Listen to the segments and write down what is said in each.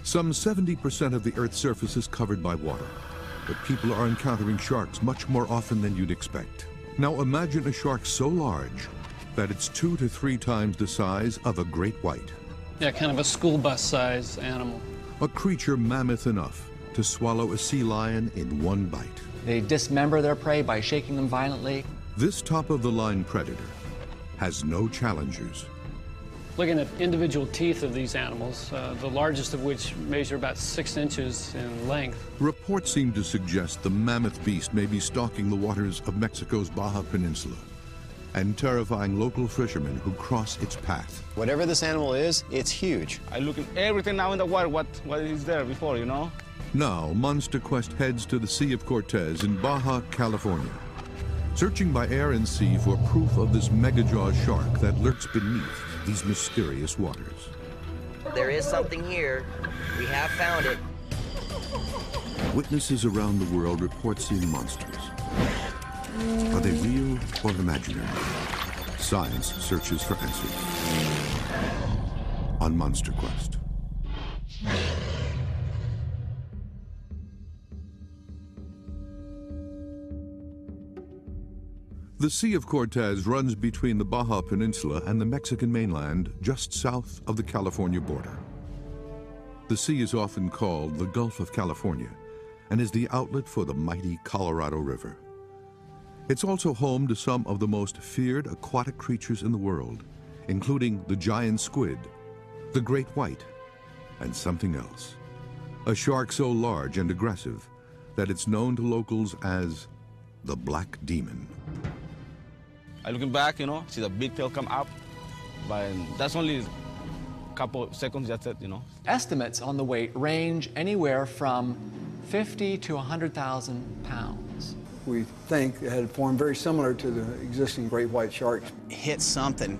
Some 70% of the Earth's surface is covered by water, but people are encountering sharks much more often than you'd expect. Now imagine a shark so large that it's 2 to 3 times the size of a great white. Yeah, kind of a school bus size animal. A creature mammoth enough to swallow a sea lion in one bite. They dismember their prey by shaking them violently. This top-of-the-line predator has no challengers. Looking at individual teeth of these animals, the largest of which measure about 6 inches in length. Reports seem to suggest the mammoth beast may be stalking the waters of Mexico's Baja Peninsula and terrifying local fishermen who cross its path. Whatever this animal is, it's huge. I look at everything now in the water, what is there before, you know? Now, Monster Quest heads to the Sea of Cortez in Baja, California, searching by air and sea for proof of this mega-jaw shark that lurks beneath these mysterious waters. There is something here. We have found it. Witnesses around the world report seeing monsters. Are they real or imaginary? Science searches for answers on Monster Quest. The Sea of Cortez runs between the Baja Peninsula and the Mexican mainland just south of the California border. The sea is often called the Gulf of California and is the outlet for the mighty Colorado River. It's also home to some of the most feared aquatic creatures in the world, including the giant squid, the great white, and something else. A shark so large and aggressive that it's known to locals as the Black Demon. I looking back, you know, see the big tail come up, but that's only a couple of seconds, that's it, you know. Estimates on the weight range anywhere from 50 to 100,000 pounds. We think it had formed very similar to the existing great white sharks. Hit something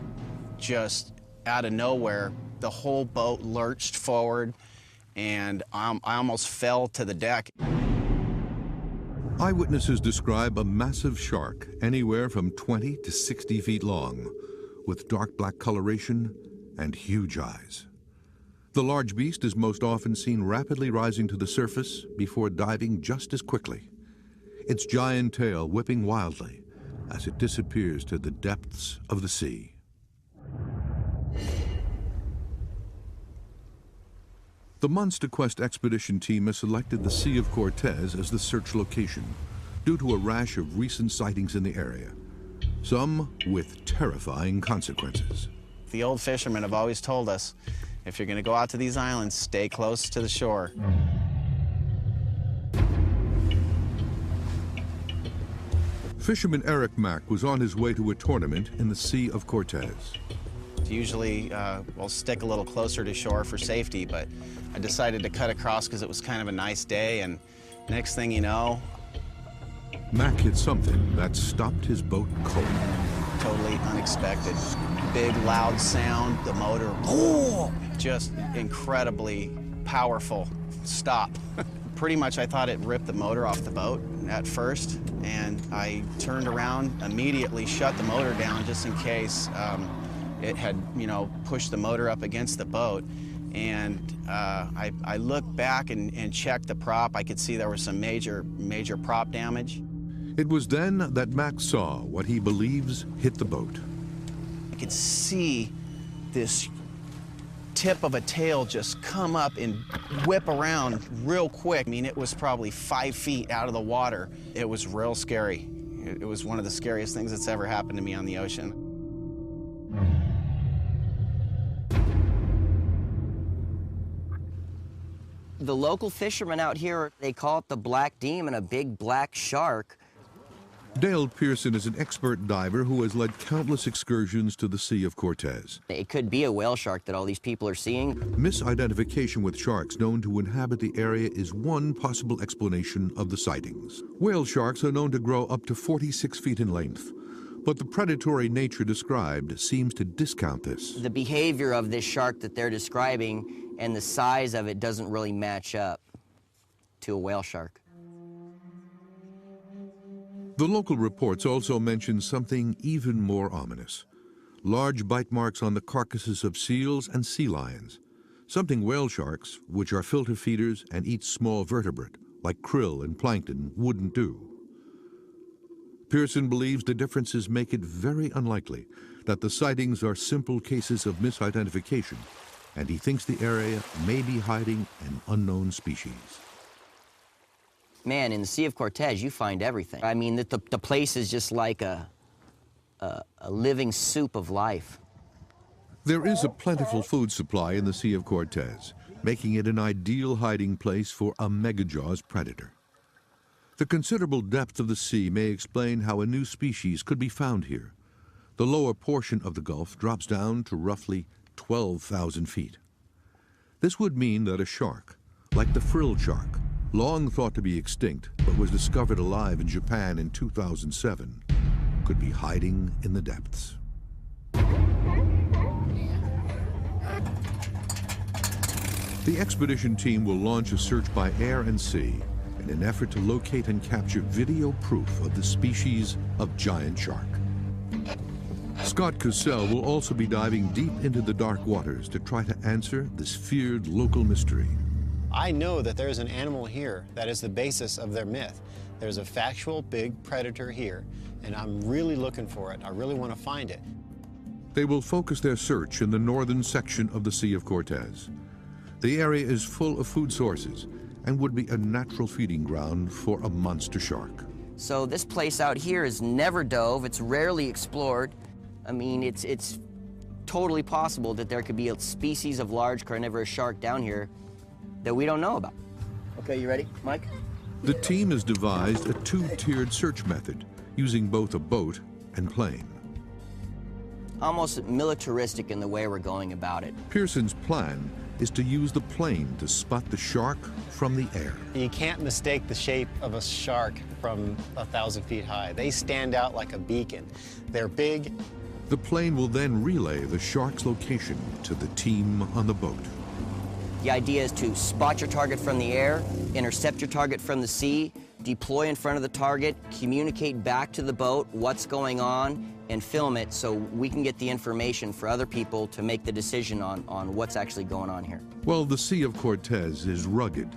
just out of nowhere. The whole boat lurched forward, and I almost fell to the deck. Eyewitnesses describe a massive shark anywhere from 20 to 60 feet long, with dark black coloration and huge eyes. The large beast is most often seen rapidly rising to the surface before diving just as quickly, its giant tail whipping wildly as it disappears to the depths of the sea. The Monster Quest expedition team has selected the Sea of Cortez as the search location due to a rash of recent sightings in the area, some with terrifying consequences. The old fishermen have always told us, if you're going to go out to these islands, stay close to the shore. Fisherman Eric Mack was on his way to a tournament in the Sea of Cortez. Usually we'll stick a little closer to shore for safety, but I decided to cut across because it was kind of a nice day, and next thing you know... Mack hit something that stopped his boat cold. Totally unexpected. Big, loud sound, the motor, oh, just incredibly powerful stop. Pretty much I thought it ripped the motor off the boat at first, and I turned around, immediately shut the motor down just in case it had, you know, pushed the motor up against the boat. And I looked back and checked the prop. I could see there was some major prop damage. It was then that Mack saw what he believes hit the boat. I could see this tip of a tail just come up and whip around real quick. I mean, it was probably 5 feet out of the water. It was real scary. It was one of the scariest things that's ever happened to me on the ocean. The local fishermen out here, they call it the Black Demon, a big black shark. Dale Pearson is an expert diver who has led countless excursions to the Sea of Cortez. It could be a whale shark that all these people are seeing. Misidentification with sharks known to inhabit the area is one possible explanation of the sightings. Whale sharks are known to grow up to 46 feet in length, but the predatory nature described seems to discount this. The behavior of this shark that they're describing and the size of it doesn't really match up to a whale shark. The local reports also mention something even more ominous: large bite marks on the carcasses of seals and sea lions, something whale sharks, which are filter feeders and eat small vertebrate, like krill and plankton, wouldn't do. Pearson believes the differences make it very unlikely that the sightings are simple cases of misidentification, and he thinks the area may be hiding an unknown species. Man, in the Sea of Cortez, you find everything. I mean, the place is just like a living soup of life. There is a plentiful food supply in the Sea of Cortez, making it an ideal hiding place for a megajaws predator. The considerable depth of the sea may explain how a new species could be found here. The lower portion of the Gulf drops down to roughly 12,000 feet. This would mean that a shark, like the frilled shark, long thought to be extinct but was discovered alive in Japan in 2007, could be hiding in the depths. The expedition team will launch a search by air and sea in an effort to locate and capture video proof of the species of giant shark. Scott Cassell will also be diving deep into the dark waters to try to answer this feared local mystery. I know that there's an animal here that is the basis of their myth. There's a factual big predator here, and I'm really looking for it. I really want to find it. They will focus their search in the northern section of the Sea of Cortez. The area is full of food sources and would be a natural feeding ground for a monster shark. So this place out here is never dove, it's rarely explored. I mean, it's totally possible that there could be a species of large carnivorous shark down here that we don't know about. Okay, you ready, Mike? The team has devised a two-tiered search method using both a boat and plane. Almost militaristic in the way we're going about it. Pearson's plan is to use the plane to spot the shark from the air. You can't mistake the shape of a shark from 1,000 feet high. They stand out like a beacon. They're big. The plane will then relay the shark's location to the team on the boat. The idea is to spot your target from the air, intercept your target from the sea, deploy in front of the target, communicate back to the boat what's going on, and film it so we can get the information for other people to make the decision on what's actually going on here. Well, the Sea of Cortez is rugged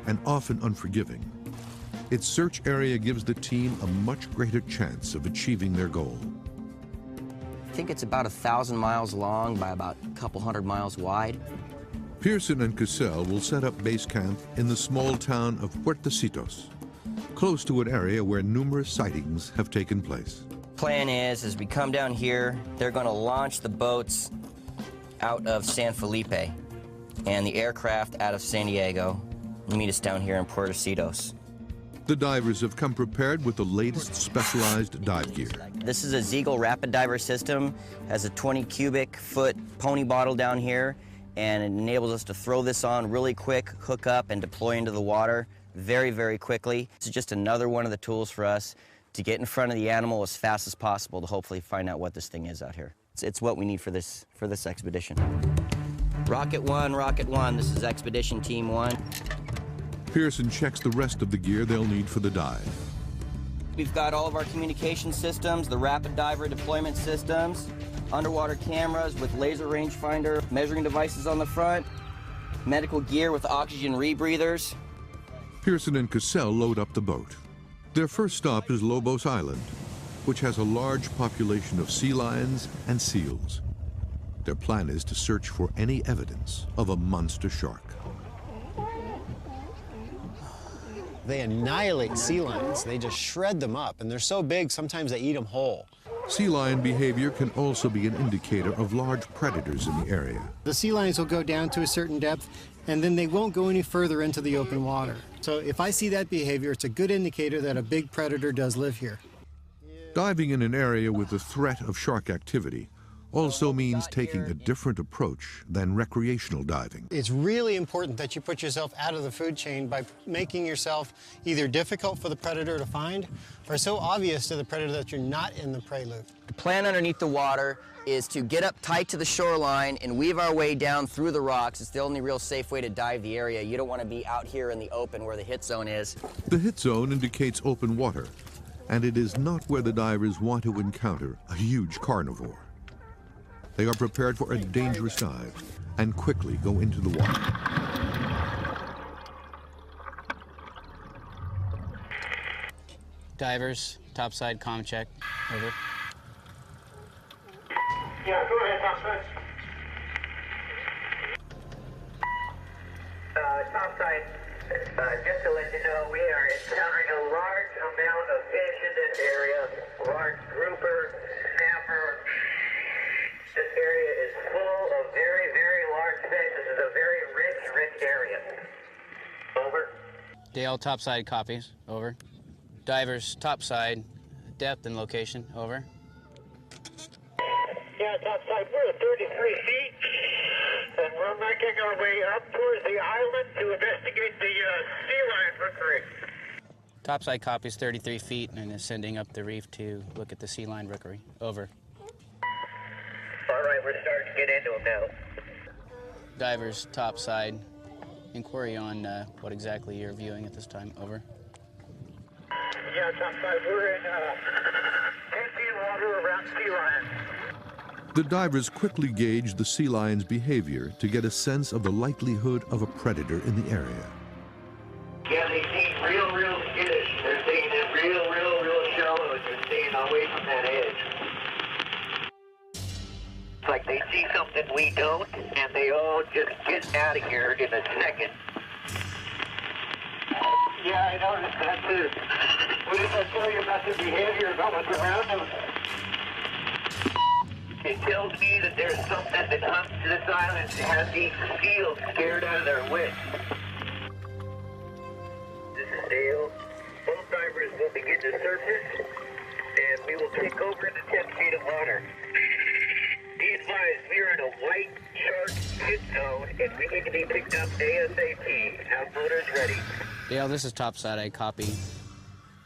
and often unforgiving. Its search area gives the team a much greater chance of achieving their goal. I think it's about 1,000 miles long by about a couple hundred miles wide. Pearson and Cassell will set up base camp in the small town of Puertecitos, close to an area where numerous sightings have taken place. Plan is, as we come down here, they're going to launch the boats out of San Felipe and the aircraft out of San Diego and meet us down here in Puertecitos. The divers have come prepared with the latest specialized dive gear. This is a Ziegel rapid diver system, has a 20 cubic foot pony bottle down here, and it enables us to throw this on really quick, hook up, and deploy into the water very, very quickly. This is just another one of the tools for us to get in front of the animal as fast as possible to hopefully find out what this thing is out here. It's what we need for this expedition. Rocket 1, this is Expedition Team 1. Pearson checks the rest of the gear they'll need for the dive. We've got all of our communication systems, the rapid diver deployment systems, underwater cameras with laser rangefinder, measuring devices on the front, medical gear with oxygen rebreathers. Pearson and Cassell load up the boat. Their first stop is Lobos Island, which has a large population of sea lions and seals. Their plan is to search for any evidence of a monster shark. They annihilate sea lions. They just shred them up, and they're so big, sometimes they eat them whole. Sea lion behavior can also be an indicator of large predators in the area. The sea lions will go down to a certain depth, and then they won't go any further into the open water. So if I see that behavior, it's a good indicator that a big predator does live here. Diving in an area with the threat of shark activity also means taking a different approach than recreational diving. It's really important that you put yourself out of the food chain by making yourself either difficult for the predator to find or so obvious to the predator that you're not in the prey loop. The plan underneath the water is to get up tight to the shoreline and weave our way down through the rocks. It's the only real safe way to dive the area. You don't want to be out here in the open where the hit zone is. The hit zone indicates open water, and it is not where the divers want to encounter a huge carnivore. They are prepared for a dangerous dive and quickly go into the water. Divers, topside, comm check, over. Yeah, go ahead, topside. Topside, just to let you know, we are encountering a large amount of fish in this area. Large grouper, snapper. This area is full of very, very large fish. This is a very rich area. Over. Dale, topside copies, over. Divers, topside, depth and location, over. Yeah, topside, we're at 33 feet, and we're making our way up towards the island to investigate the sea lion rookery. Topside copies 33 feet and ascending up the reef to look at the sea lion rookery, over. All right, we're starting to get into them now. Divers, topside, inquiry on what exactly you're viewing at this time, over. Yeah, topside, we're in 10 feet water around sea lion. The divers quickly gauge the sea lion's behavior to get a sense of the likelihood of a predator in the area. Yeah, they seem real skittish. They're staying in real shallow, and they're staying away from that edge. It's like they see something we don't, and they all just get out of here in a second. Yeah, I noticed that too. What does that tell you about their behavior, about what's around them? It tells me that there's something that comes to this island that has these seals scared out of their wits. This is Dale. Both divers will begin to surface, and we will take over into 10 feet of water. Be advised, we are in a white shark hit zone, and we need to be picked up ASAP. Our motor's ready. Dale, this is topside, I copy.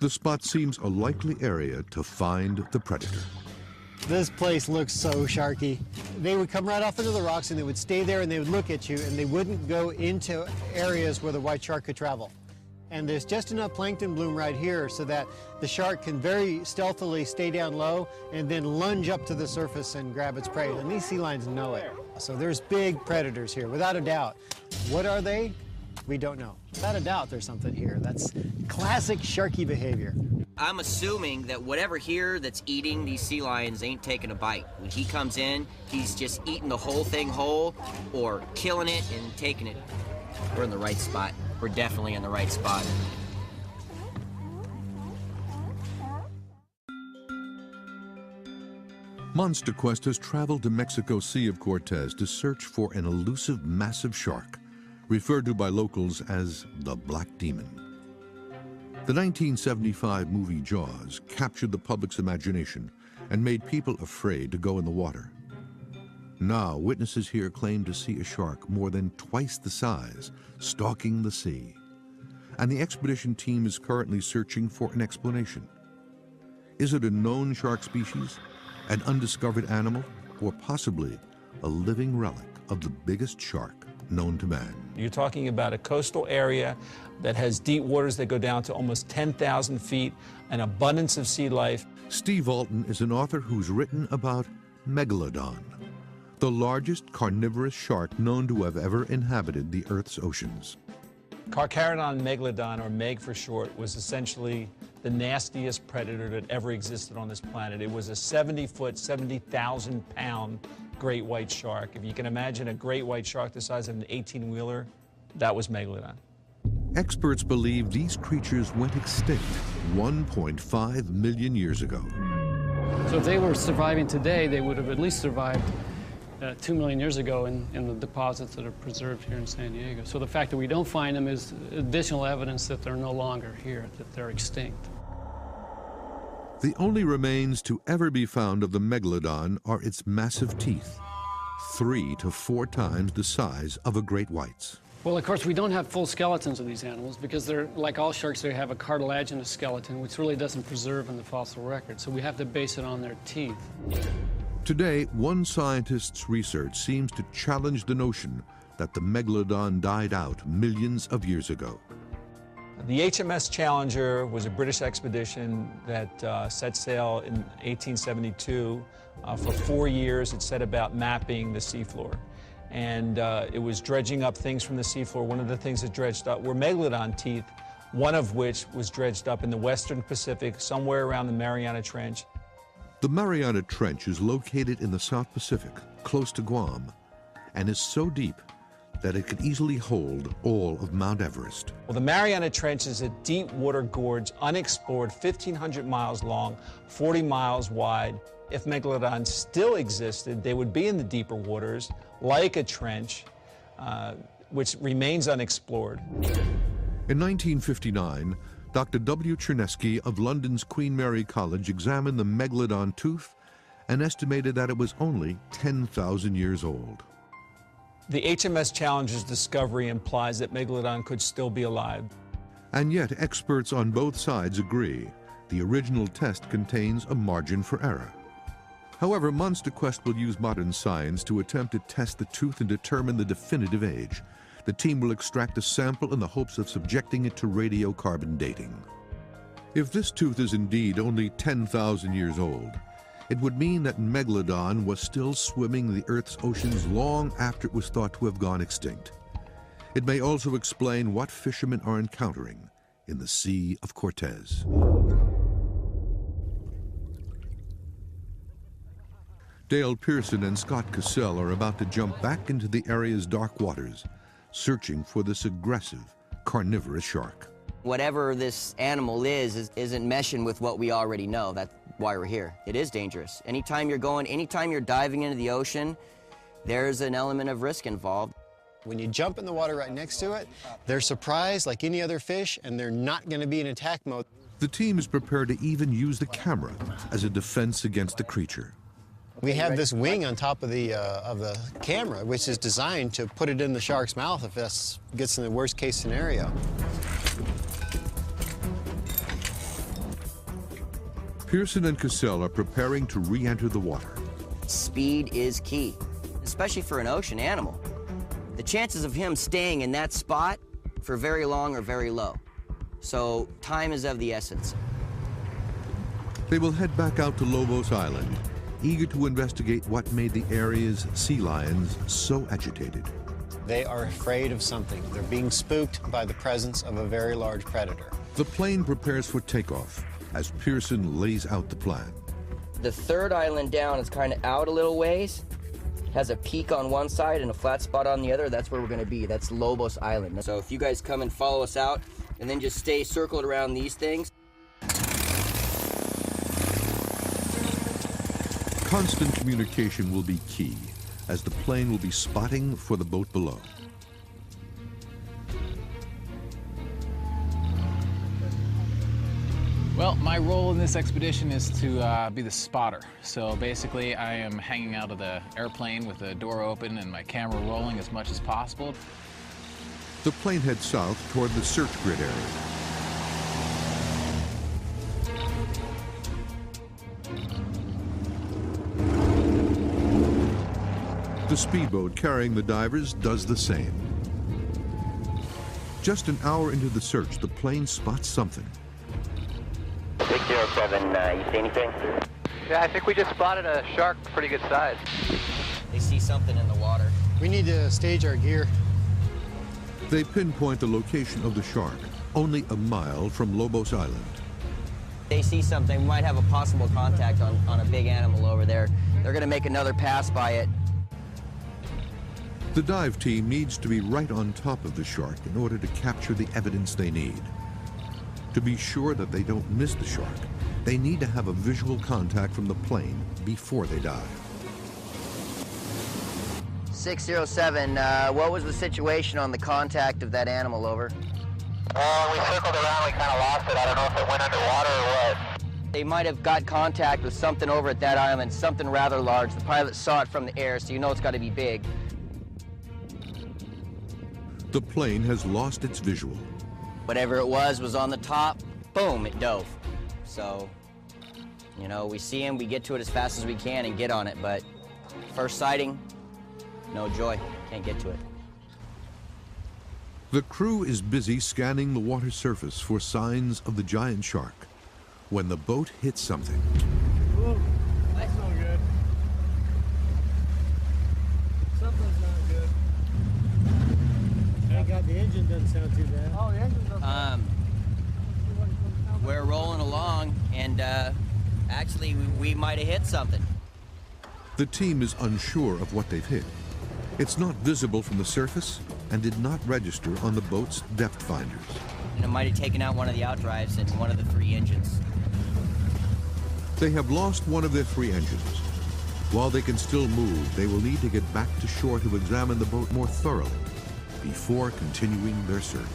The spot seems a likely area to find the predator. This place looks so sharky. They would come right off into the rocks and they would stay there and they would look at you and they wouldn't go into areas where the white shark could travel. And there's just enough plankton bloom right here so that the shark can very stealthily stay down low and then lunge up to the surface and grab its prey. And these sea lions know it. So there's big predators here, without a doubt. What are they? We don't know. Without a doubt, there's something here. That's classic sharky behavior. I'm assuming that whatever here that's eating these sea lions ain't taking a bite. When he comes in, he's just eating the whole thing whole or killing it and taking it. We're in the right spot. We're definitely in the right spot. Monster Quest has traveled to Mexico Sea of Cortez to search for an elusive massive shark, referred to by locals as the Black Demon. The 1975 movie Jaws captured the public's imagination and made people afraid to go in the water. Now, witnesses here claim to see a shark more than twice the size, stalking the sea. And the expedition team is currently searching for an explanation. Is it a known shark species, an undiscovered animal, or possibly a living relic of the biggest shark known to man? You're talking about a coastal area that has deep waters that go down to almost 10,000 feet, an abundance of sea life. Steve Alton is an author who's written about Megalodon, the largest carnivorous shark known to have ever inhabited the Earth's oceans. Carcharodon megalodon, or Meg for short, was essentially the nastiest predator that ever existed on this planet. It was a 70-foot, 70,000-pound great white shark. If you can imagine a great white shark the size of an 18-wheeler, that was Megalodon. Experts believe these creatures went extinct 1.5 million years ago. So if they were surviving today, they would have at least survived 2 million years ago in the deposits that are preserved here in San Diego. So the fact that we don't find them is additional evidence that they're no longer here, that they're extinct. The only remains to ever be found of the Megalodon are its massive teeth, 3 to 4 times the size of a great white's. Well, of course, we don't have full skeletons of these animals because they're, like all sharks, they have a cartilaginous skeleton, which really doesn't preserve in the fossil record. So we have to base it on their teeth. Today, one scientist's research seems to challenge the notion that the Megalodon died out millions of years ago. The HMS Challenger was a British expedition that set sail in 1872. For 4 years, it set about mapping the seafloor. And it was dredging up things from the seafloor. One of the things it dredged up were megalodon teeth, one of which was dredged up in the Western Pacific, somewhere around the Mariana Trench. The Mariana Trench is located in the South Pacific, close to Guam, and is so deep that it could easily hold all of Mount Everest. Well, the Mariana Trench is a deep water gorge, unexplored, 1,500 miles long, 40 miles wide. If megalodons still existed, they would be in the deeper waters, like a trench, which remains unexplored. In 1959, Dr. W. Chernesky of London's Queen Mary College examined the megalodon tooth and estimated that it was only 10,000 years old. The HMS Challenger's discovery implies that megalodon could still be alive. And yet, experts on both sides agree the original test contains a margin for error. However, Monster Quest will use modern science to attempt to test the tooth and determine the definitive age. The team will extract a sample in the hopes of subjecting it to radiocarbon dating. If this tooth is indeed only 10,000 years old, it would mean that megalodon was still swimming the Earth's oceans long after it was thought to have gone extinct. It may also explain what fishermen are encountering in the Sea of Cortez. Dale Pearson and Scott Cassell are about to jump back into the area's dark waters, searching for this aggressive, carnivorous shark. Whatever this animal isn't meshing with what we already know. That's why we're here. It is dangerous. Anytime you're diving into the ocean, there's an element of risk involved. When you jump in the water right next to it, they're surprised like any other fish, and they're not going to be in attack mode. The team is prepared to even use the camera as a defense against the creature. We have this wing on top of the camera, which is designed to put it in the shark's mouth if this gets in the worst case scenario. Pearson and Cassell are preparing to re-enter the water. Speed is key, especially for an ocean animal. The chances of him staying in that spot for very long are very low. So time is of the essence. They will head back out to Lobos Island, eager to investigate what made the area's sea lions so agitated. They are afraid of something. They're being spooked by the presence of a very large predator. The plane prepares for takeoff as Pearson lays out the plan. The third island down is kind of out a little ways, has a peak on one side and a flat spot on the other. That's where we're going to be. That's Lobos Island. So if you guys come and follow us out and then just stay circled around these things. Constant communication will be key, as the plane will be spotting for the boat below. Well, my role in this expedition is to be the spotter. So basically, I am hanging out of the airplane with the door open and my camera rolling as much as possible. The plane heads south toward the search grid area. The speedboat carrying the divers does the same. Just an hour into the search, the plane spots something. 607, you see anything? Yeah, I think we just spotted a shark pretty good size. They see something in the water. We need to stage our gear. They pinpoint the location of the shark, only a mile from Lobos Island. They see something, we might have a possible contact on a big animal over there. They're gonna make another pass by it. The dive team needs to be right on top of the shark in order to capture the evidence they need. To be sure that they don't miss the shark, they need to have a visual contact from the plane before they dive. 607, what was the situation on the contact of that animal, over? We circled around, we kind of lost it. I don't know if it went underwater or what. They might have got contact with something over at that island, something rather large. The pilot saw it from the air, so you know it's got to be big. The plane has lost its visual. Whatever it was on the top, boom, it dove. So, you know, we see him, we get to it as fast as we can and get on it, but first sighting, no joy, can't get to it. The crew is busy scanning the water surface for signs of the giant shark when the boat hits something. Ooh, that's no good. Something's not good. Thank God the engine doesn't sound too bad. Oh, the engine doesn't. We're rolling along, and actually we might have hit something. The team is unsure of what they've hit. It's not visible from the surface and did not register on the boat's depth finders. And it might have taken out one of the outdrives and one of the 3 engines. They have lost one of their 3 engines. While they can still move, they will need to get back to shore to examine the boat more thoroughly before continuing their search.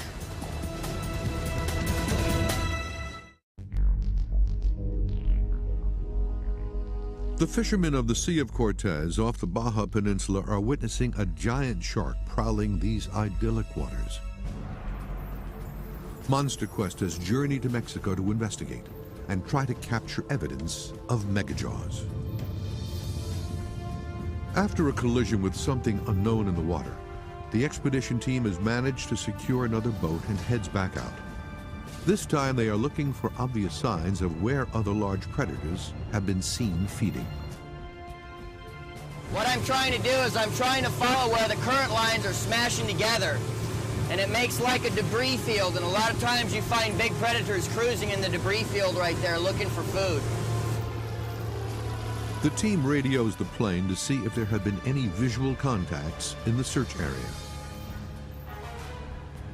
The fishermen of the Sea of Cortez off the Baja Peninsula are witnessing a giant shark prowling these idyllic waters. Monster Quest has journeyed to Mexico to investigate and try to capture evidence of megajaws. After a collision with something unknown in the water, the expedition team has managed to secure another boat and heads back out. This time they are looking for obvious signs of where other large predators have been seen feeding. What I'm trying to do is I'm trying to follow where the current lines are smashing together. And it makes like a debris field, and a lot of times you find big predators cruising in the debris field right there looking for food. The team radios the plane to see if there have been any visual contacts in the search area.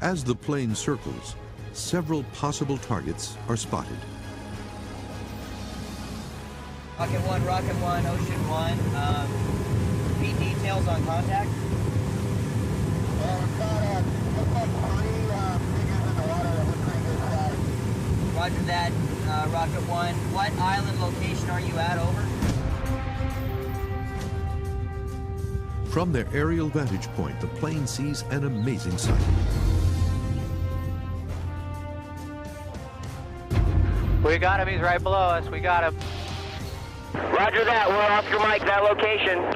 As the plane circles, several possible targets are spotted. Rocket 1, Ocean 1. Any details on contact? Roger that, Rocket 1. What island location are you at, over? From their aerial vantage point, the plane sees an amazing sight. We got him, he's right below us, we got him. Roger that, we're off your mic, that location.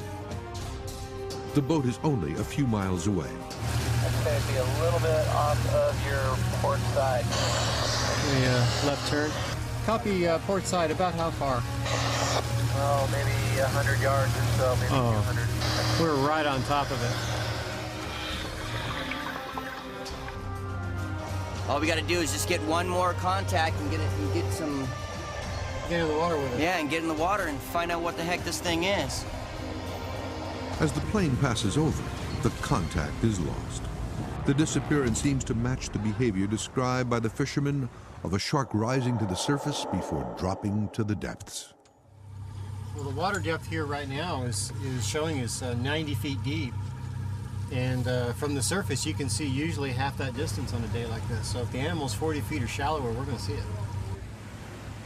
The boat is only a few miles away. That's going to be a little bit off of your port side. Left turn. Copy port side, about how far? Oh, maybe 100 yards or so, maybe 200. We're right on top of it. All we got to do is just get one more contact and get some... Get in the water with it. Yeah, and get in the water and find out what the heck this thing is. As the plane passes over, the contact is lost. The disappearance seems to match the behavior described by the fishermen of a shark rising to the surface before dropping to the depths. Well, the water depth here right now is showing us 90 feet deep. And from the surface, you can see usually half that distance on a day like this. So if the animal's 40 feet or shallower, we're going to see it.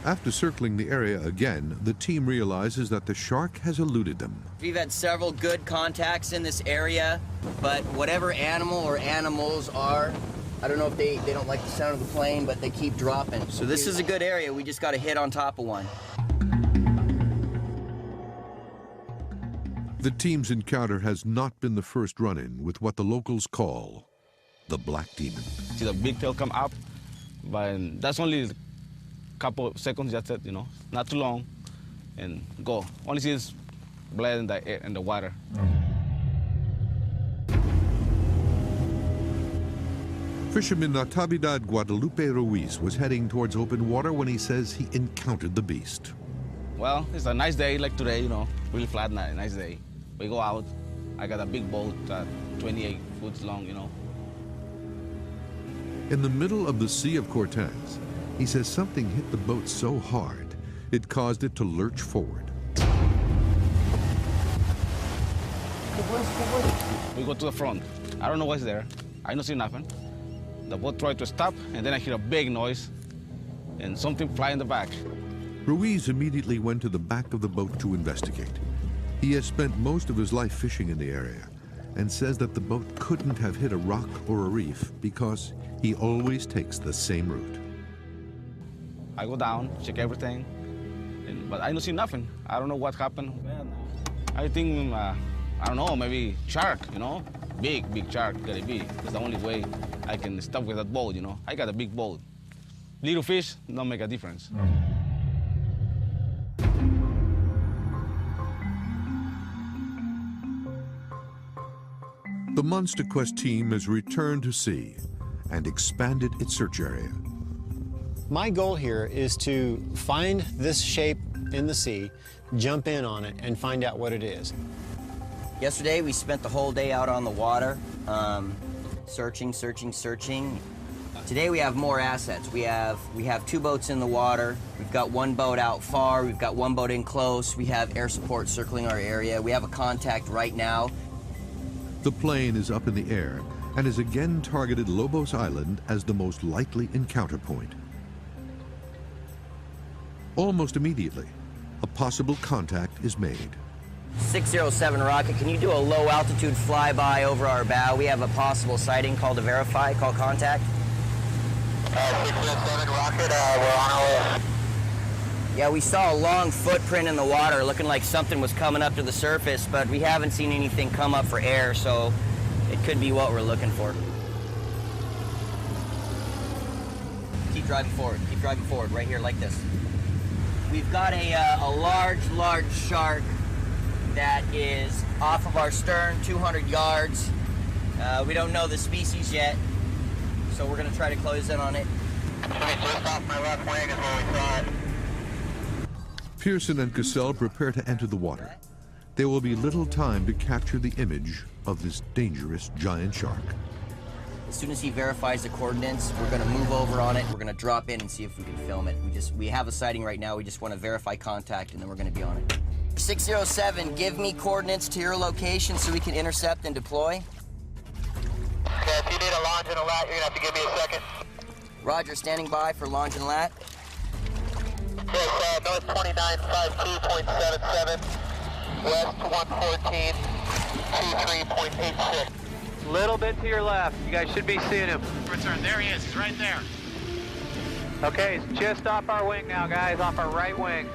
After circling the area again, the team realizes that the shark has eluded them. We've had several good contacts in this area, but whatever animal or animals are, I don't know if they don't like the sound of the plane, but they keep dropping. So this is a good area. We just got to hit on top of one. The team's encounter has not been the first run-in with what the locals call the Black Demon. See the big tail come up, but that's only a couple of seconds, that's it, you know, not too long, and go. Only see his blood in the air, in the water. Fisherman Natividad Guadalupe Ruiz was heading towards open water when he says he encountered the beast. Well, it's a nice day like today, you know, really flat night, nice day. We go out, I got a big boat, 28 foot long, you know. In the middle of the Sea of Cortez, he says something hit the boat so hard, it caused it to lurch forward. We go to the front. I don't know what's there. I don't see nothing. The boat tried to stop, and then I hear a big noise, and something fly in the back. Ruiz immediately went to the back of the boat to investigate. He has spent most of his life fishing in the area and says that the boat couldn't have hit a rock or a reef because he always takes the same route. I go down, check everything, but I don't see nothing. I don't know what happened. I think, I don't know, maybe shark, you know? big shark gotta be. It's the only way I can stop with that boat, you know. I got a big boat. Little fish don't make a difference. The Monster Quest team has returned to sea and expanded its search area. My goal here is to find this shape in the sea, jump in on it, and find out what it is. Yesterday, we spent the whole day out on the water, searching. Today, we have more assets. We have 2 boats in the water. We've got 1 boat out far. We've got 1 boat in close. We have air support circling our area. We have a contact right now. The plane is up in the air and has again targeted Lobos Island as the most likely encounter point. Almost immediately, a possible contact is made. 607 Rocket, can you do a low altitude flyby over our bow? We have a possible sighting, call to verify, call contact. 607 Rocket, we're on our way. Yeah, we saw a long footprint in the water, looking like something was coming up to the surface, but we haven't seen anything come up for air, so it could be what we're looking for. Keep driving forward, right here, like this. We've got a large shark that is off of our stern, 200 yards. We don't know the species yet, so we're gonna try to close in on it. Just off my left wing is where we saw it. Pearson and Cassell prepare to enter the water. There will be little time to capture the image of this dangerous giant shark. As soon as he verifies the coordinates, we're gonna move over on it. We're gonna drop in and see if we can film it. We have a sighting right now. We just wanna verify contact and then we're gonna be on it. 607, give me coordinates to your location so we can intercept and deploy. Okay, if you need a launch and a lat, you're gonna have to give me a second. Roger, standing by for launch and lat. Yes, north 2952.77, west 114, 23.86. Little bit to your left. You guys should be seeing him. Return. There he is. He's right there. Okay, he's just off our wing now, guys. Off our right wing.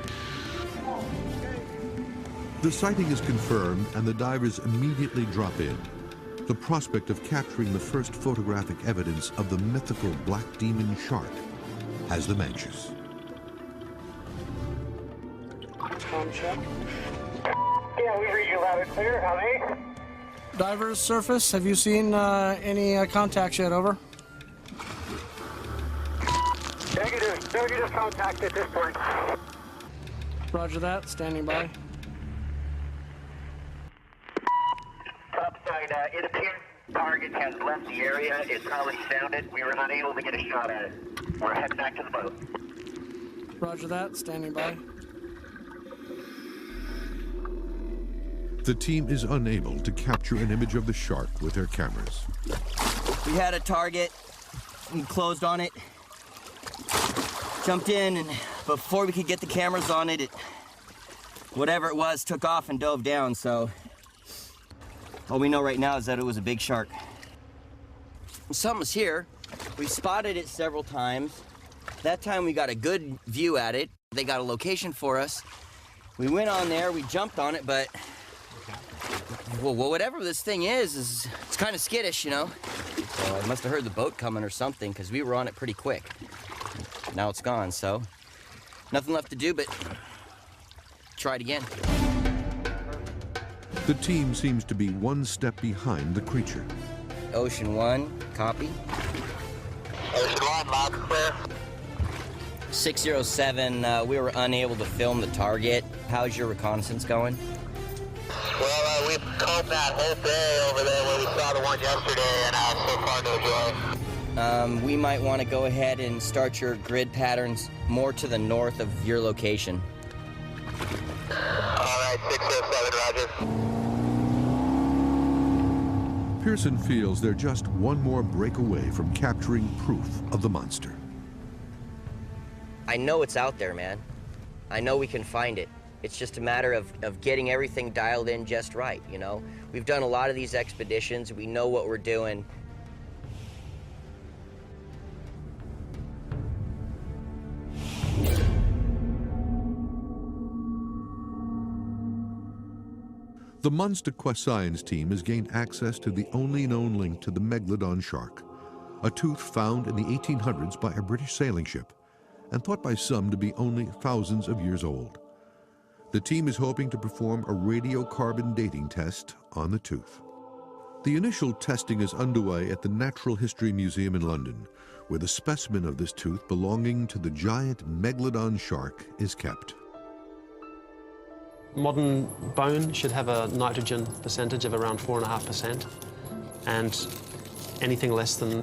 The sighting is confirmed and the divers immediately drop in. The prospect of capturing the first photographic evidence of the mythical black demon shark has them anxious. Check. Yeah, we read you loud and clear. How many? Divers, surface, have you seen any contacts yet? Over. Negative. Negative contact at this point. Roger that. Standing by. Topside, it appears target has left the area. It's probably sounded. We were unable to get a shot at it. We're heading back to the boat. Roger that. Standing by. The team is unable to capture an image of the shark with their cameras. We had a target, we closed on it, jumped in, and before we could get the cameras on it, whatever it was took off and dove down, so all we know right now is that it was a big shark. Something was here. We spotted it several times. That time we got a good view at it. They got a location for us. We went on there, we jumped on it, but well, whatever this thing is it's kind of skittish, you know? So I must have heard the boat coming or something, because we were on it pretty quick. Now it's gone, so nothing left to do but try it again. The team seems to be one step behind the creature. Ocean 1, copy. Ocean 1, loud and clear. 607, we were unable to film the target. How's your reconnaissance going? Well, we've combed that whole bay over there where we saw the one yesterday, and so far no joy. We might want to go ahead and start your grid patterns more to the north of your location. All right, 607, roger. Pearson feels they're just one more break away from capturing proof of the monster. I know it's out there, man. I know we can find it. It's just a matter of getting everything dialed in just right, you know? We've done a lot of these expeditions. We know what we're doing. The Monster Quest science team has gained access to the only known link to the Megalodon shark, a tooth found in the 1800s by a British sailing ship and thought by some to be only thousands of years old. The team is hoping to perform a radiocarbon dating test on the tooth. The initial testing is underway at the Natural History Museum in London, where the specimen of this tooth belonging to the giant Megalodon shark is kept. Modern bone should have a nitrogen percentage of around 4.5%, and anything less than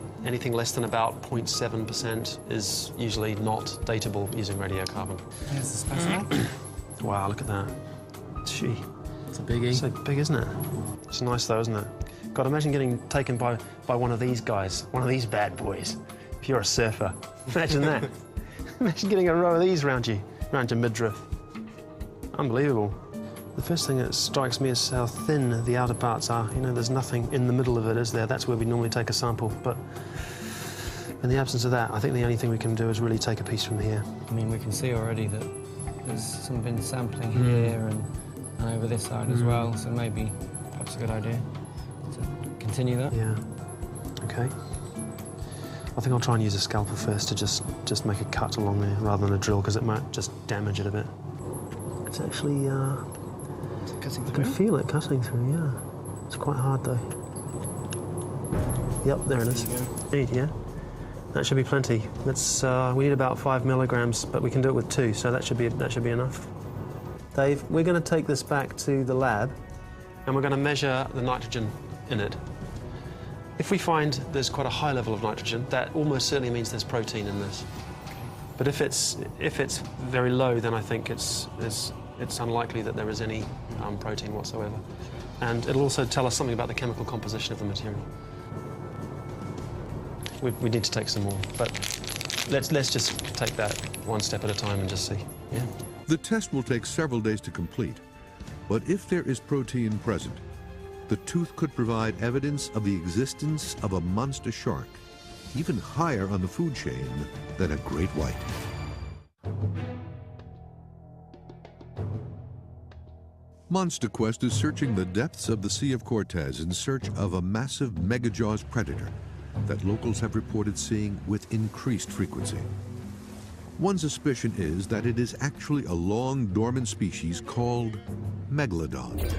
about 0.7% is usually not dateable using radiocarbon. Here's the specimen. Wow, look at that. Gee. It's a biggie. So big, isn't it? It's nice though, isn't it? God, imagine getting taken by one of these guys, one of these bad boys. If you're a surfer, imagine that. Imagine getting a row of these around your midriff. Unbelievable. The first thing that strikes me is how thin the outer parts are. You know, there's nothing in the middle of it, is there? That's where we normally take a sample. But in the absence of that, I think the only thing we can do is really take a piece from here. I mean, we can see already that there's some been sampling here and over this side as well, so maybe perhaps a good idea to continue that. Yeah. Okay. I think I'll try and use a scalpel first to just make a cut along there rather than a drill, because it might just damage it a bit. It's actually, I can feel it cutting through, yeah. It's quite hard though. Yep, there it is. Yeah. That should be plenty. That's we need about 5 milligrams, but we can do it with 2, so that should be enough. Dave, we're going to take this back to the lab, and we're going to measure the nitrogen in it. If we find there's quite a high level of nitrogen, that almost certainly means there's protein in this. But if it's very low, then I think it's unlikely that there is any protein whatsoever. And it'll also tell us something about the chemical composition of the material. We need to take some more, but let's just take that one step at a time and just see. Yeah. The test will take several days to complete, but if there is protein present, the tooth could provide evidence of the existence of a monster shark, even higher on the food chain than a great white. Monster Quest is searching the depths of the Sea of Cortez in search of a massive megajaws predator that locals have reported seeing with increased frequency. One suspicion is that it is actually a long dormant species called Megalodon.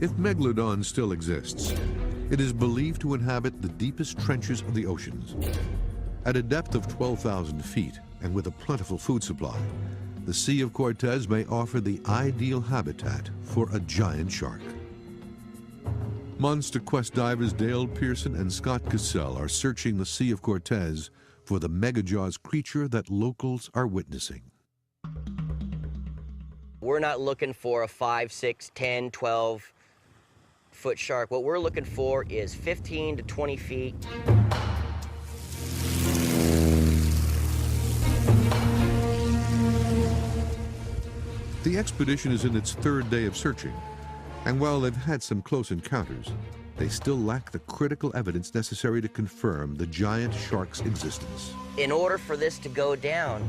If Megalodon still exists, it is believed to inhabit the deepest trenches of the oceans. At a depth of 12,000 feet and with a plentiful food supply, the Sea of Cortez may offer the ideal habitat for a giant shark. Monster Quest divers Dale Pearson and Scott Cassell are searching the Sea of Cortez for the megajaws creature that locals are witnessing. We're not looking for a 5, 6, 10, 12 foot shark. What we're looking for is 15 to 20 feet. The expedition is in its 3rd day of searching, and while they've had some close encounters, they still lack the critical evidence necessary to confirm the giant shark's existence. In order for this to go down,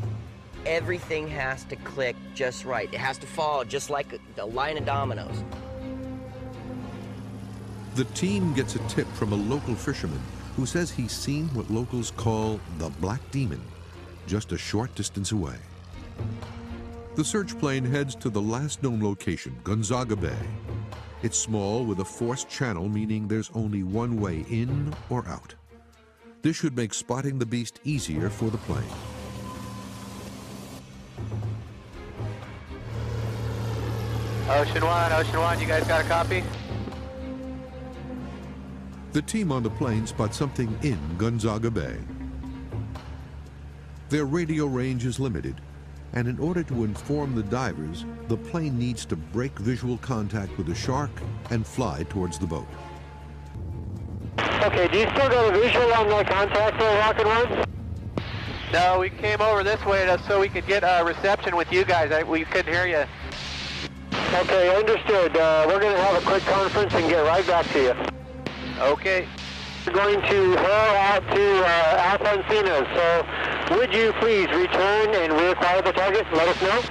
everything has to click just right. It has to fall just like a line of dominoes. The team gets a tip from a local fisherman who says he's seen what locals call the Black Demon, just a short distance away. The search plane heads to the last known location, Gonzaga Bay. It's small with a forced channel, meaning there's only one way in or out. This should make spotting the beast easier for the plane. Ocean 1, you guys got a copy? The team on the plane spots something in Gonzaga Bay. Their radio range is limited, and in order to inform the divers, the plane needs to break visual contact with the shark and fly towards the boat. Okay, do you still got a visual on the contact for Rocket 1? No, we came over this way so we could get a reception with you guys. We couldn't hear you. Okay, understood. We're going to have a quick conference and get right back to you. Okay. We're going to haul out to Alfonsinas, so would you please return and reacquire the target and let us know?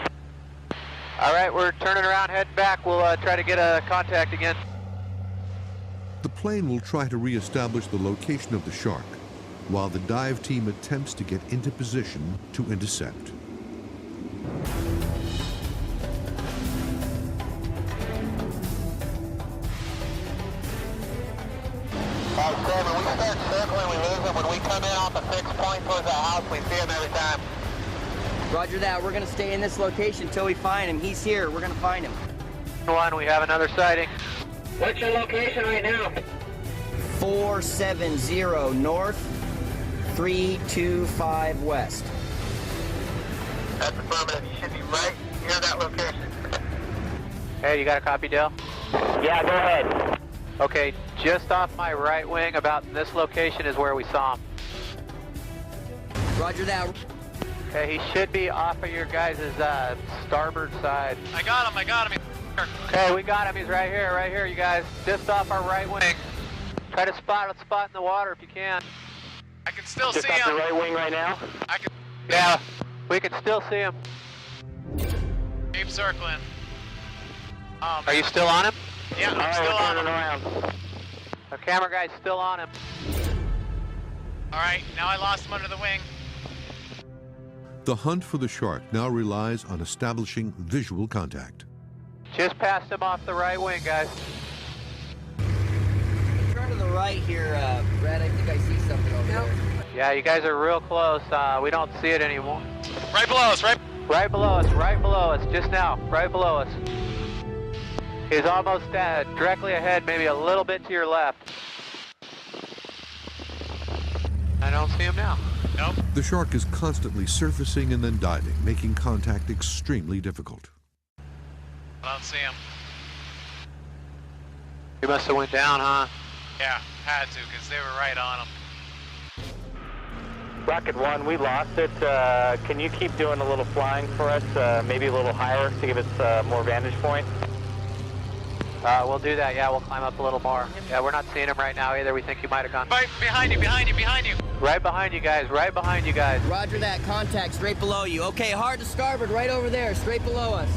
All right, we're turning around, heading back. We'll try to get a contact again. The plane will try to reestablish the location of the shark, while the dive team attempts to get into position to intercept. When we start circling, we lose them. When we come in off a fixed point towards the house, we see them every time. Roger that. We're going to stay in this location until we find him. He's here. We're going to find him. One, we have another sighting. What's your location right now? 470 north, 325 west. That's affirmative. You should be right near that location. Hey, you got a copy, Dale? Yeah, go ahead. Okay, just off my right wing, about in this location is where we saw him. Roger that. Okay, he should be off of your guys' starboard side. I got him. Okay, we got him. He's right here, you guys. Just off our right wing. Try to spot in the water if you can. I can still Just see off him. the right wing right now? Yeah, we can still see him. Keep circling. Are you still on him? Yeah, I'm still on him. Around. The camera guy's still on him. All right, now I lost him under the wing. The hunt for the shark now relies on establishing visual contact. Just passed him off the right wing, guys. Turn to the right here, Brad. I think I see something over there. Yeah, you guys are real close. We don't see it anymore. Right below us, right below us, just now, right below us. He's almost directly ahead, maybe a little bit to your left. I don't see him now. Nope. The shark is constantly surfacing and then diving, making contact extremely difficult. I don't see him. He must have went down, huh? Yeah, had to, because they were right on him. Rocket 1, we lost it. Can you keep doing a little flying for us, maybe a little higher to give us more vantage point? We'll do that, yeah, we'll climb up a little more. Yeah, we're not seeing him right now either. We think he might have gone. Right behind you. Right behind you guys, Roger that. Contact straight below you. Okay, hard to starboard, right over there, straight below us.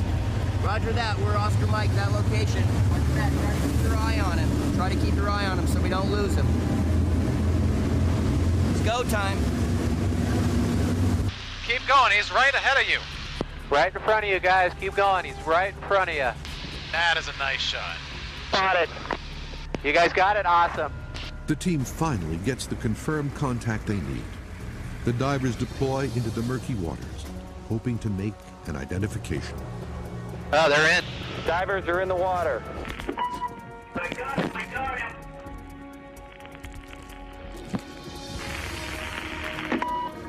Roger that. We're Oscar Mike, that location. Roger that. Try to keep your eye on him. Try to keep your eye on him so we don't lose him. It's go time. Keep going. He's right ahead of you. Right in front of you guys. Keep going. He's right in front of you. That is a nice shot. Got it. You guys got it? Awesome. The team finally gets the confirmed contact they need. The divers deploy into the murky waters, hoping to make an identification. Oh, they're in. Divers are in the water. I got him.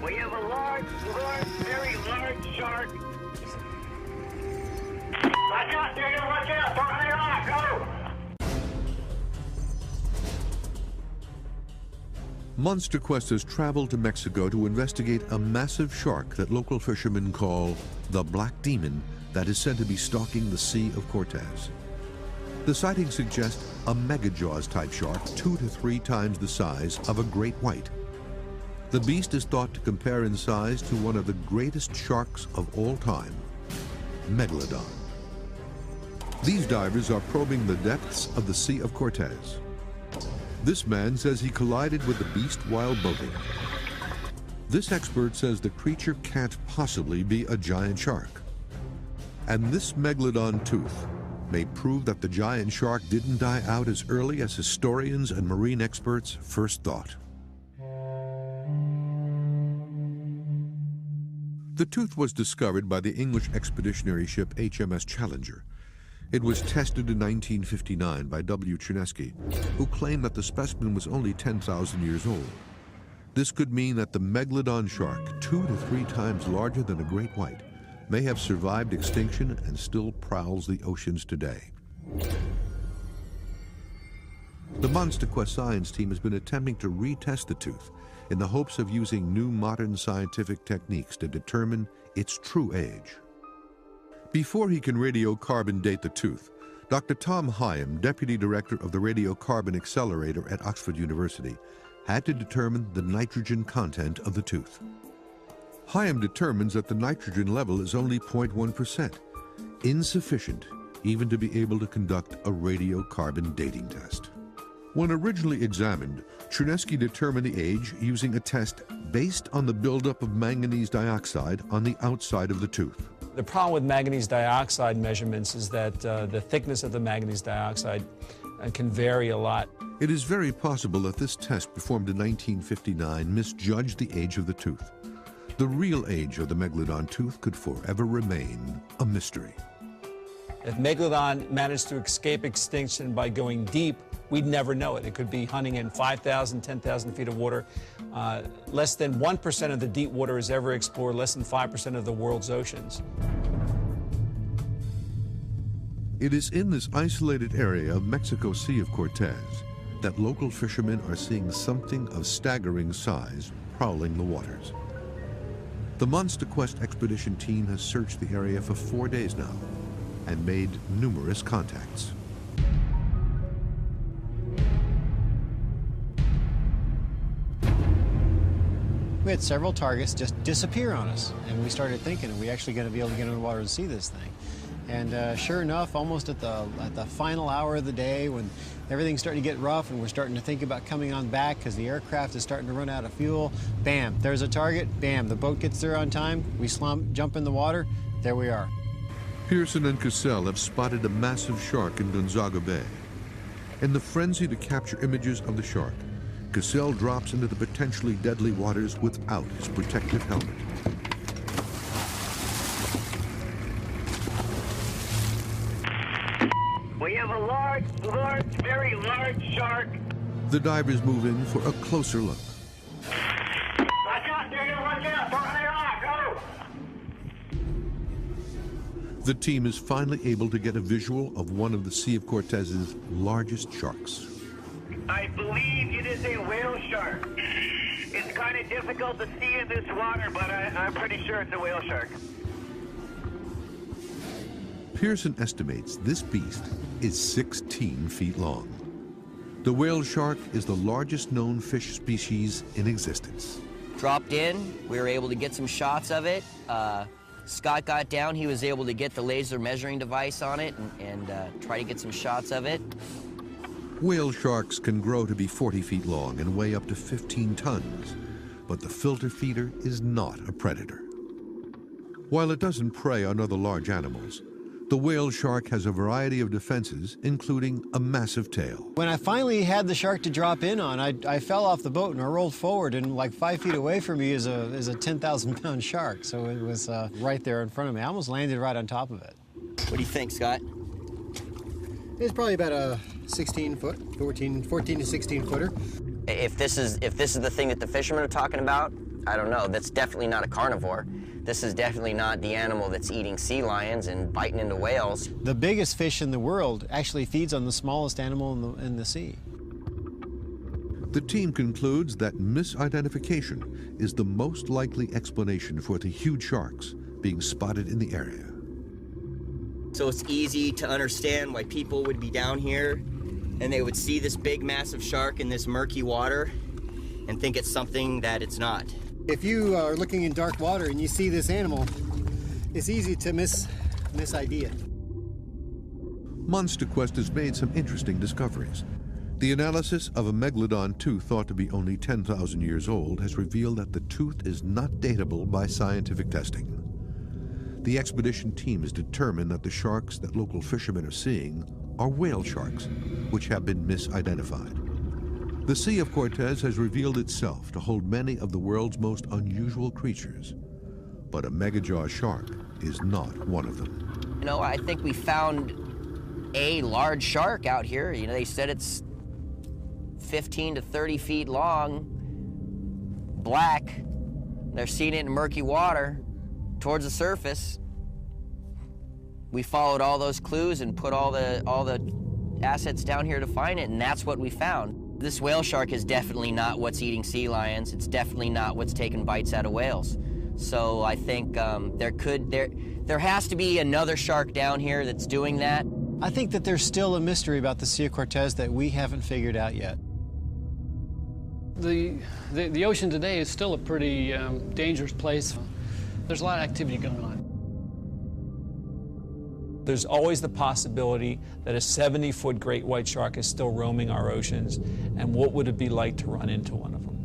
We have a large, very large shark. Watch out, you're gonna watch out. Turn it off, go! Monster Quest has traveled to Mexico to investigate a massive shark that local fishermen call the Black Demon that is said to be stalking the Sea of Cortez. The sightings suggest a megajaws type shark 2 to 3 times the size of a great white. The beast is thought to compare in size to one of the greatest sharks of all time, Megalodon. These divers are probing the depths of the Sea of Cortez. This man says he collided with the beast while boating. This expert says the creature can't possibly be a giant shark. And this Megalodon tooth may prove that the giant shark didn't die out as early as historians and marine experts first thought. The tooth was discovered by the English expeditionary ship HMS Challenger. It was tested in 1959 by W. Chernesky, who claimed that the specimen was only 10,000 years old. This could mean that the Megalodon shark, 2 to 3 times larger than a great white, may have survived extinction and still prowls the oceans today. The Monster Quest science team has been attempting to retest the tooth in the hopes of using new modern scientific techniques to determine its true age. Before he can radiocarbon date the tooth, Dr. Tom Hyam, Deputy Director of the Radiocarbon Accelerator at Oxford University, had to determine the nitrogen content of the tooth. Hyam determines that the nitrogen level is only 0.1%. insufficient even to be able to conduct a radiocarbon dating test. When originally examined, Chernesky determined the age using a test based on the buildup of manganese dioxide on the outside of the tooth. The problem with manganese dioxide measurements is that the thickness of the manganese dioxide can vary a lot. It is very possible that this test performed in 1959 misjudged the age of the tooth. The real age of the megalodon tooth could forever remain a mystery. If megalodon managed to escape extinction by going deep, we'd never know it. It could be hunting in 5,000, 10,000 feet of water. Less than 1% of the deep water is ever explored, less than 5% of the world's oceans. It is in this isolated area of Mexico Sea of Cortez that local fishermen are seeing something of staggering size prowling the waters. The Monster Quest expedition team has searched the area for 4 days now and made numerous contacts. We had several targets just disappear on us, and we started thinking, are we actually going to be able to get underwater and see this thing? And sure enough, almost at the final hour of the day, when everything's starting to get rough and we're starting to think about coming on back because the aircraft is starting to run out of fuel, bam, there's a target, bam, the boat gets there on time, we jump in the water, there we are. Pearson and Cassell have spotted a massive shark in Gonzaga Bay. In the frenzy to capture images of the shark, Cassell drops into the potentially deadly waters without his protective helmet. We have a large, very large shark. The divers move in for a closer look. Watch out, they're gonna watch out, don't let off, go! The team is finally able to get a visual of one of the Sea of Cortez's largest sharks. I believe it is a whale shark. It's kind of difficult to see in this water, but I'm pretty sure it's a whale shark. Pearson estimates this beast is 16 feet long. The whale shark is the largest known fish species in existence. Dropped in, we were able to get some shots of it. Scott got down, he was able to get the laser measuring device on it and try to get some shots of it. Whale sharks can grow to be 40 feet long and weigh up to 15 tons, but the filter feeder is not a predator. While it doesn't prey on other large animals, the whale shark has a variety of defenses, including a massive tail. When I finally had the shark to drop in on, I fell off the boat and I rolled forward, and like 5 feet away from me is a 10,000-pound shark. So it was right there in front of me. I almost landed right on top of it. What do you think, Scott? It's probably about a 16-foot, 14 to 16-footer. If this is the thing that the fishermen are talking about, I don't know. That's definitely not a carnivore. This is definitely not the animal that's eating sea lions and biting into whales. The biggest fish in the world actually feeds on the smallest animal in the sea. The team concludes that misidentification is the most likely explanation for the huge sharks being spotted in the area. So it's easy to understand why people would be down here and they would see this big, massive shark in this murky water and think it's something that it's not. If you are looking in dark water and you see this animal, it's easy to misidea. Monster Quest has made some interesting discoveries. The analysis of a megalodon tooth thought to be only 10,000 years old has revealed that the tooth is not datable by scientific testing. The expedition team has determined that the sharks that local fishermen are seeing are whale sharks, which have been misidentified. The Sea of Cortez has revealed itself to hold many of the world's most unusual creatures, but a megajaw shark is not one of them. You know, I think we found a large shark out here. You know, they said it's 15 to 30 feet long, black. They're seeing it in murky water towards the surface. We followed all those clues and put all the assets down here to find it, and that's what we found. This whale shark is definitely not what's eating sea lions. It's definitely not what's taking bites out of whales. So I think there has to be another shark down here that's doing that. I think that there's still a mystery about the Sea of Cortez that we haven't figured out yet. The ocean today is still a pretty dangerous place. There's a lot of activity going on. There's always the possibility that a 70-foot great white shark is still roaming our oceans, and what would it be like to run into one of them?